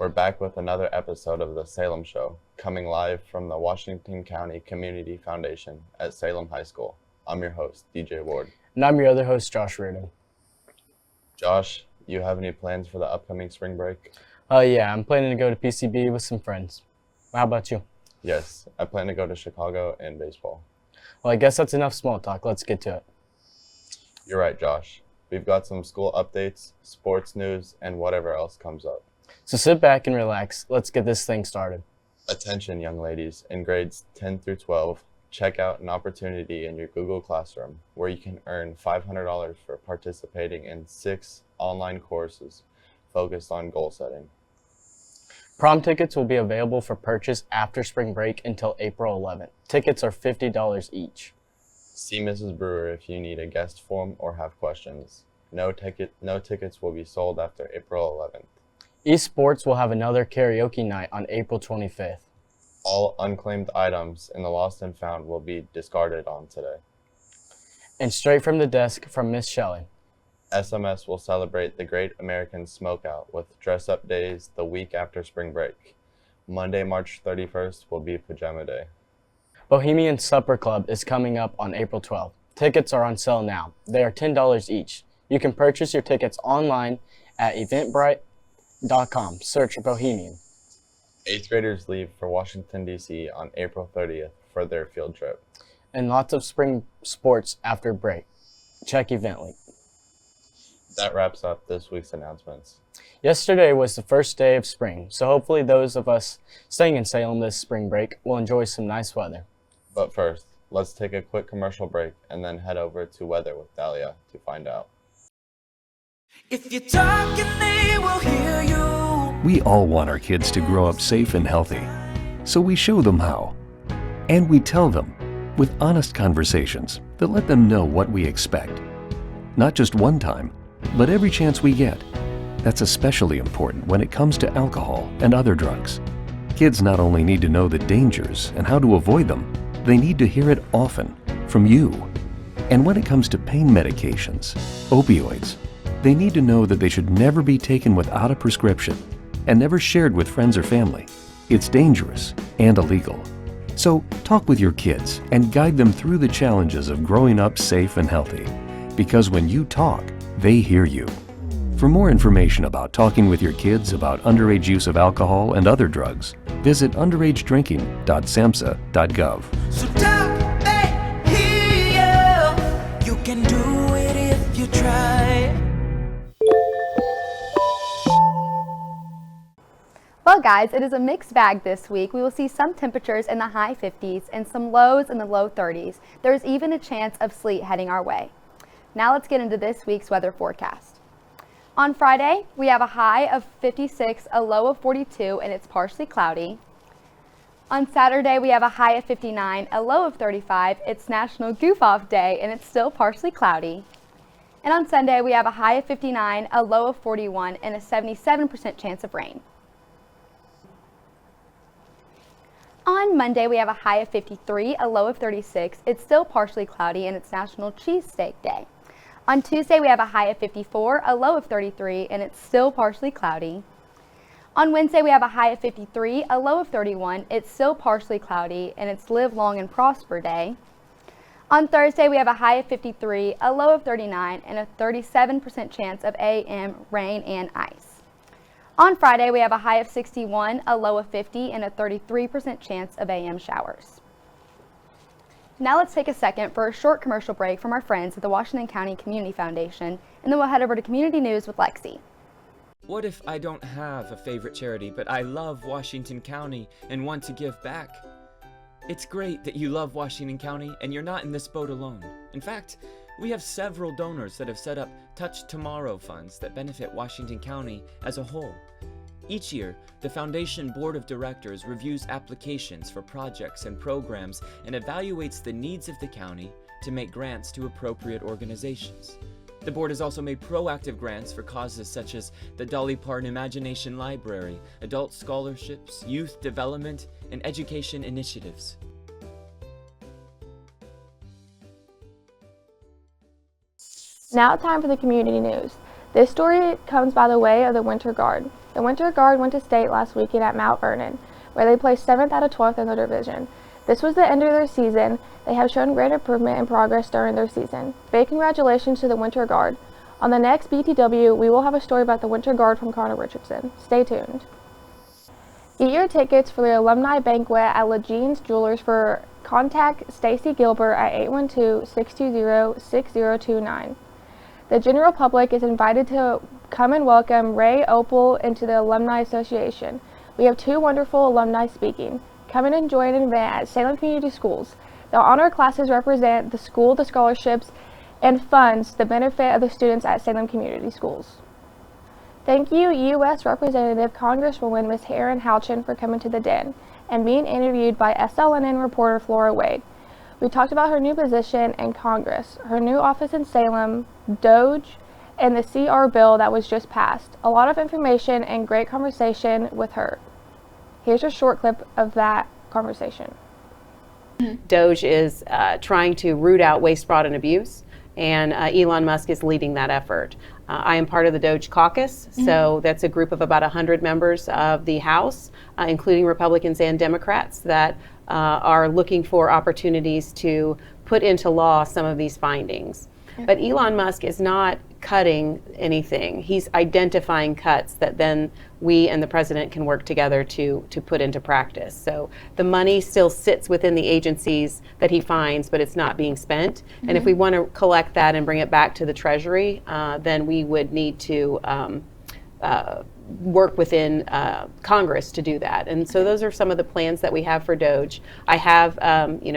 We're back with another episode of the Salem Show, coming live from the Washington County Community Foundation at Salem High School. I'm your host, DJ Ward. And I'm your other host, Josh Reardon. Josh, you have any plans for the upcoming spring break? Yeah, I'm planning to go to PCB with some friends. How about you? Yes, I plan to go to Chicago and baseball. Well, I guess that's enough small talk. Let's get to it. You're right, Josh. We've got some school updates, sports news, and whatever else comes up. So sit back and relax. Let's get this thing started. Attention, young ladies, in grades 10 through 12, check out an opportunity in your Google Classroom where you can earn $500 for participating in 6 online courses focused on goal setting. Prom tickets will be available for purchase after spring break until April 11th. Tickets are $50 each. See Mrs. Brewer if you need a guest form or have questions. No tickets will be sold after April 11th. Esports will have another karaoke night on April 25th. All unclaimed items in the lost and found will be discarded on today. And straight from the desk from Miss Shelley. SMS will celebrate the Great American Smokeout with dress-up days the week after spring break. Monday, March 31st will be Pajama Day. Bohemian Supper Club is coming up on April 12th. Tickets are on sale now. They are $10 each. You can purchase your tickets online at eventbrite.com. Search Bohemian. 8th graders leave for Washington, D.C. on April 30th for their field trip. And lots of spring sports after break. Check Evently. That wraps up this week's announcements. Yesterday was the first day of spring, so hopefully those of us staying in Salem this spring break will enjoy some nice weather. But first, let's take a quick commercial break and then head over to weather with Dahlia to find out. If you're talking, they will hear you. We all want our kids to grow up safe and healthy, so we show them how. And we tell them with honest conversations that let them know what we expect. Not just one time, but every chance we get. That's especially important when it comes to alcohol and other drugs. Kids not only need to know the dangers and how to avoid them, they need to hear it often from you. And when it comes to pain medications, opioids, they need to know that they should never be taken without a prescription and never shared with friends or family. It's dangerous and illegal. So talk with your kids and guide them through the challenges of growing up safe and healthy. Because when you talk, they hear you. For more information about talking with your kids about underage use of alcohol and other drugs, visit underagedrinking.samhsa.gov. So talk, they hear you. You can do it if you try. Well guys, it is a mixed bag this week. We will see some temperatures in the high 50s and some lows in the low 30s. There's even a chance of sleet heading our way. Now let's get into this week's weather forecast. On Friday, we have a high of 56, a low of 42, and it's partially cloudy. On Saturday, we have a high of 59, a low of 35. It's National Goof Off Day, and it's still partially cloudy. And on Sunday, we have a high of 59, a low of 41, and a 77% chance of rain. On Monday, we have a high of 53, a low of 36. It's still partially cloudy, and it's National Cheesesteak Day. On Tuesday, we have a high of 54, a low of 33, and it's still partially cloudy. On Wednesday, we have a high of 53, a low of 31. It's still partially cloudy, and it's Live Long and Prosper Day. On Thursday, we have a high of 53, a low of 39, and a 37% chance of AM rain and ice. On Friday, we have a high of 61, a low of 50, and a 33% chance of AM showers. Now let's take a second for a short commercial break from our friends at the Washington County Community Foundation, and then we'll head over to Community News with Lexi. What if I don't have a favorite charity, but I love Washington County and want to give back? It's great that you love Washington County and you're not in this boat alone. In fact, we have several donors that have set up Touch Tomorrow funds that benefit Washington County as a whole. Each year, the Foundation Board of Directors reviews applications for projects and programs and evaluates the needs of the county to make grants to appropriate organizations. The board has also made proactive grants for causes such as the Dolly Parton Imagination Library, adult scholarships, youth development, and education initiatives. Now time for the community news. This story comes by the way of the Winter Guard. The Winter Guard went to state last weekend at Mount Vernon, where they placed 7th out of 12th in their division. This was the end of their season. They have shown great improvement and progress during their season. Big congratulations to the Winter Guard. On the next BTW, we will have a story about the Winter Guard from Connor Richardson. Stay tuned. Get your tickets for the alumni banquet at Lejean's Jewelers for contact Stacy Gilbert at 812-620-6029. The general public is invited to come and welcome Ray Opal into the Alumni Association. We have 2 wonderful alumni speaking. Come and enjoy an event at Salem Community Schools. The honor classes represent the school, the scholarships, and funds the benefit of the students at Salem Community Schools. Thank you, U.S. Representative Congresswoman Ms. Erin Houchin, for coming to the Den and being interviewed by SLNN reporter Flora Wade. We talked about her new position in Congress, her new office in Salem, Doge, and the CR bill that was just passed. A lot of information and great conversation with her. Here's a short clip of that conversation. Doge is trying to root out waste, fraud, and abuse, and Elon Musk is leading that effort. I am part of the Doge caucus, so that's a group of about 100 members of the House, including Republicans and Democrats, that are looking for opportunities to put into law some of these findings. But Elon Musk is not cutting anything. He's identifying cuts that then we and the president can work together to put into practice. So the money still sits within the agencies that he finds, but it's not being spent. And if we want to collect that and bring it back to the Treasury, then we would need to work within Congress to do that. And so those are some of the plans that we have for Doge. I have,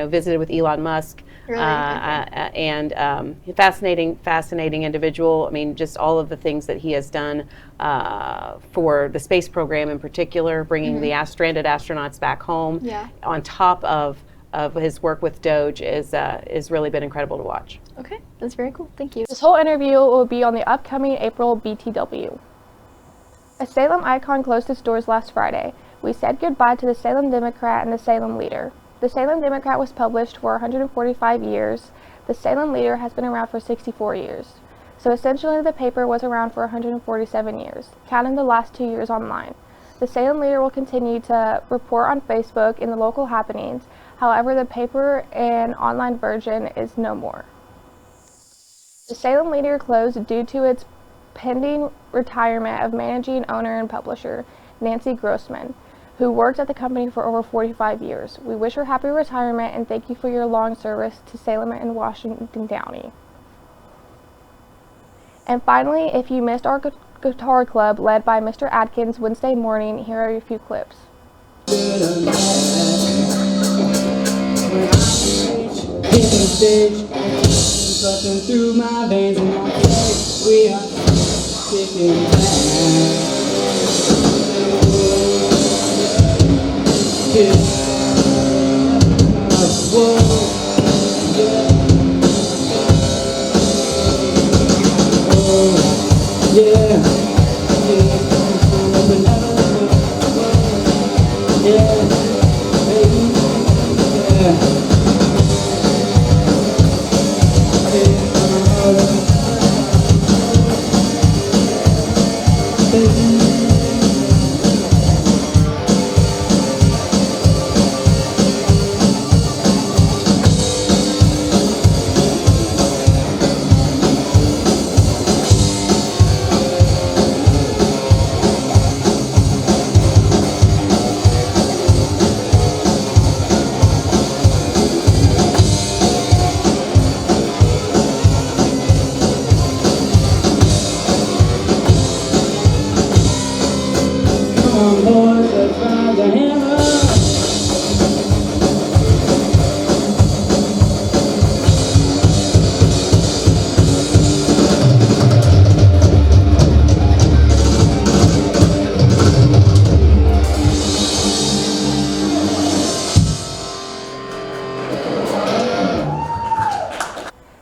visited with Elon Musk, and fascinating individual. I mean, just all of the things that he has done for the space program in particular, bringing the stranded astronauts back home. On top of his work with Doge is really been incredible to watch. Okay, that's very cool. Thank you. This whole interview will be on the upcoming April BTW. A Salem icon closed its doors last Friday. We said goodbye to the Salem Democrat and the Salem Leader. The Salem Democrat was published for 145 years. The Salem Leader has been around for 64 years. So essentially the paper was around for 147 years, counting the last 2 years online. The Salem Leader will continue to report on Facebook and the local happenings. However, the paper and online version is no more. The Salem Leader closed due to its pending retirement of managing owner and publisher Nancy Grossman, who worked at the company for over 45 years. We wish her happy retirement and thank you for your long service to Salem and Washington County. And finally, if you missed our guitar club led by Mr. Adkins Wednesday morning, here are a few clips. Coughing through my veins and my face, we are kicking back.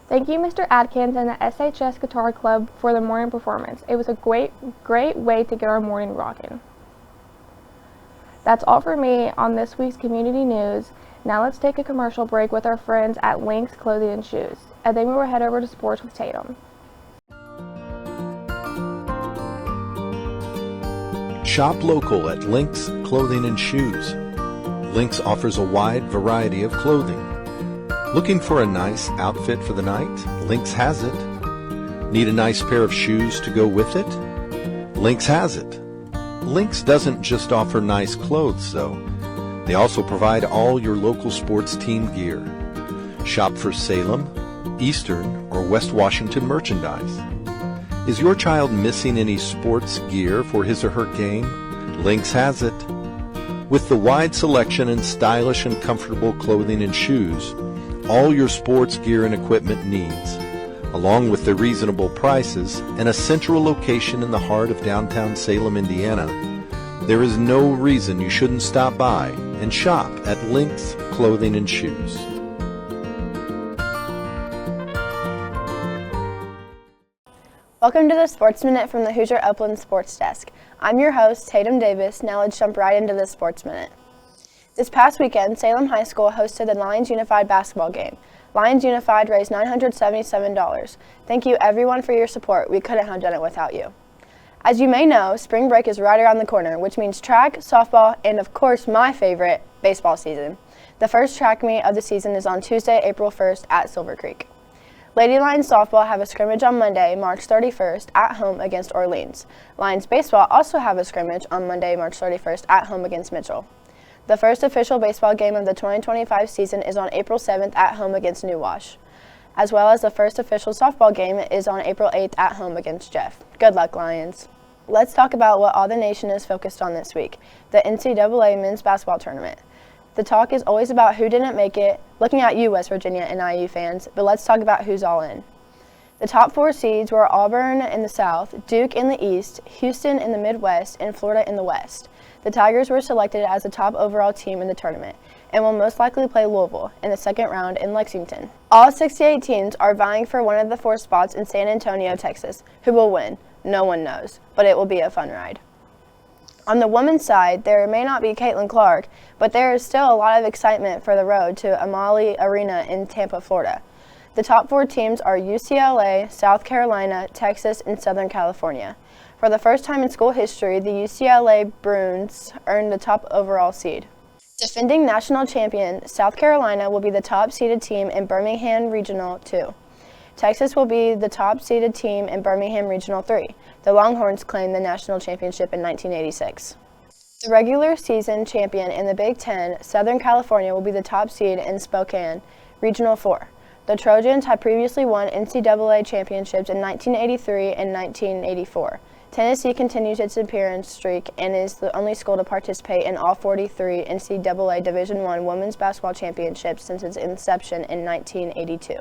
Thank you, Mr. Adkins and the SHS Guitar Club for the morning performance. It was a great way to get our morning rocking. That's all for me on this week's community news. Now let's take a commercial break with our friends at Lynx Clothing and Shoes, and then we will head over to Sports with Tatum. Shop local at Lynx Clothing and Shoes. Lynx offers a wide variety of clothing. Looking for a nice outfit for the night? Lynx has it. Need a nice pair of shoes to go with it? Lynx has it. Lynx doesn't just offer nice clothes, though. They also provide all your local sports team gear. Shop for Salem, Eastern, or West Washington merchandise. Is your child missing any sports gear for his or her game? Lynx has it. With the wide selection and stylish and comfortable clothing and shoes, all your sports gear and equipment needs, along with the reasonable prices and a central location in the heart of downtown Salem, Indiana, there is no reason you shouldn't stop by and shop at Lynx Clothing and Shoes. Welcome to the Sports Minute from the Hoosier Upland Sports Desk. I'm your host, Tatum Davis. Now let's jump right into the Sports Minute. This past weekend, Salem High School hosted the Lions Unified basketball game. Lions Unified raised $977. Thank you everyone for your support. We couldn't have done it without you. As you may know, spring break is right around the corner, which means track, softball, and of course my favorite, baseball season. The first track meet of the season is on Tuesday, April 1st at Silver Creek. Lady Lions softball have a scrimmage on Monday, March 31st at home against Orleans. Lions baseball also have a scrimmage on Monday, March 31st at home against Mitchell. The first official baseball game of the 2025 season is on April 7th at home against New Wash, as well as the first official softball game is on April 8th at home against Jeff. Good luck, Lions. Let's talk about what all the nation is focused on this week, the NCAA men's basketball tournament. The talk is always about who didn't make it, looking at you, West Virginia and IU fans, but let's talk about who's all in. The top 4 seeds were Auburn in the South, Duke in the East, Houston in the Midwest, and Florida in the West. The Tigers were selected as the top overall team in the tournament and will most likely play Louisville in the second round in Lexington. All 68 teams are vying for one of the 4 spots in San Antonio, Texas. Who will win? No one knows, but it will be a fun ride. On the women's side, there may not be Caitlin Clark, but there is still a lot of excitement for the road to Amalie Arena in Tampa, Florida. The top 4 teams are UCLA, South Carolina, Texas, and Southern California. For the first time in school history, the UCLA Bruins earned the top overall seed. Defending national champion, South Carolina will be the top seeded team in Birmingham Regional 2. Texas will be the top seeded team in Birmingham Regional 3. The Longhorns claimed the national championship in 1986. The regular season champion in the Big Ten, Southern California, will be the top seed in Spokane Regional 4. The Trojans had previously won NCAA championships in 1983 and 1984. Tennessee continues its appearance streak and is the only school to participate in all 43 NCAA Division I women's basketball championships since its inception in 1982.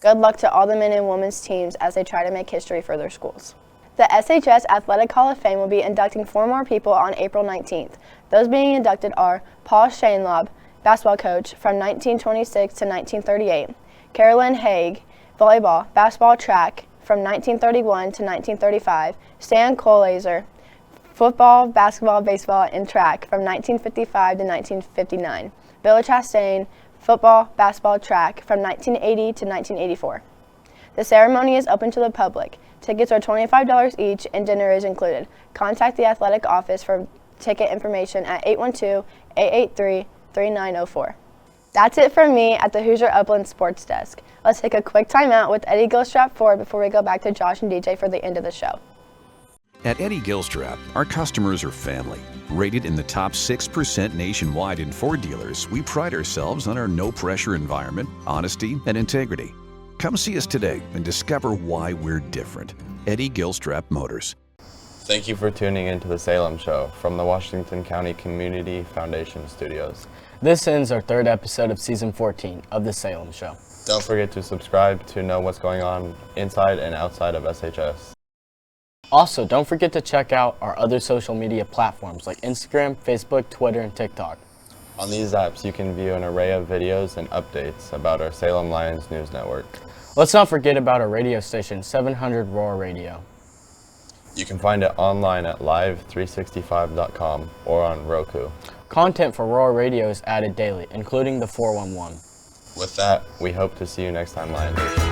Good luck to all the men and women's teams as they try to make history for their schools. The SHS Athletic Hall of Fame will be inducting 4 more people on April 19th. Those being inducted are Paul Shainlob, basketball coach from 1926 to 1938, Carolyn Haig, volleyball, basketball, track from 1931 to 1935, Stan Kohleiser, football, basketball, baseball, and track from 1955 to 1959, Bill Chastain, football, basketball, track from 1980 to 1984. The ceremony is open to the public. Tickets are $25 each and dinner is included. Contact the athletic office for ticket information at 812-883-3904. That's it from me at the Hoosier Upland Sports Desk. Let's take a quick time out with Eddie Gilstrap Ford before we go back to Josh and DJ for the end of the show. At Eddie Gilstrap, our customers are family. Rated in the top 6% nationwide in Ford dealers, we pride ourselves on our no-pressure environment, honesty, and integrity. Come see us today and discover why we're different. Eddie Gilstrap Motors. Thank you for tuning into the Salem Show from the Washington County Community Foundation Studios. This ends our 3rd episode of Season 14 of The Salem Show. Don't forget to subscribe to know what's going on inside and outside of SHS. Also, don't forget to check out our other social media platforms like Instagram, Facebook, Twitter, and TikTok. On these apps, you can view an array of videos and updates about our Salem Lions News Network. Let's not forget about our radio station, 700 Roar Radio. You can find it online at live365.com or on Roku. Content for Roar Radio is added daily, including the 411. With that, we hope to see you next time, Lion Nation.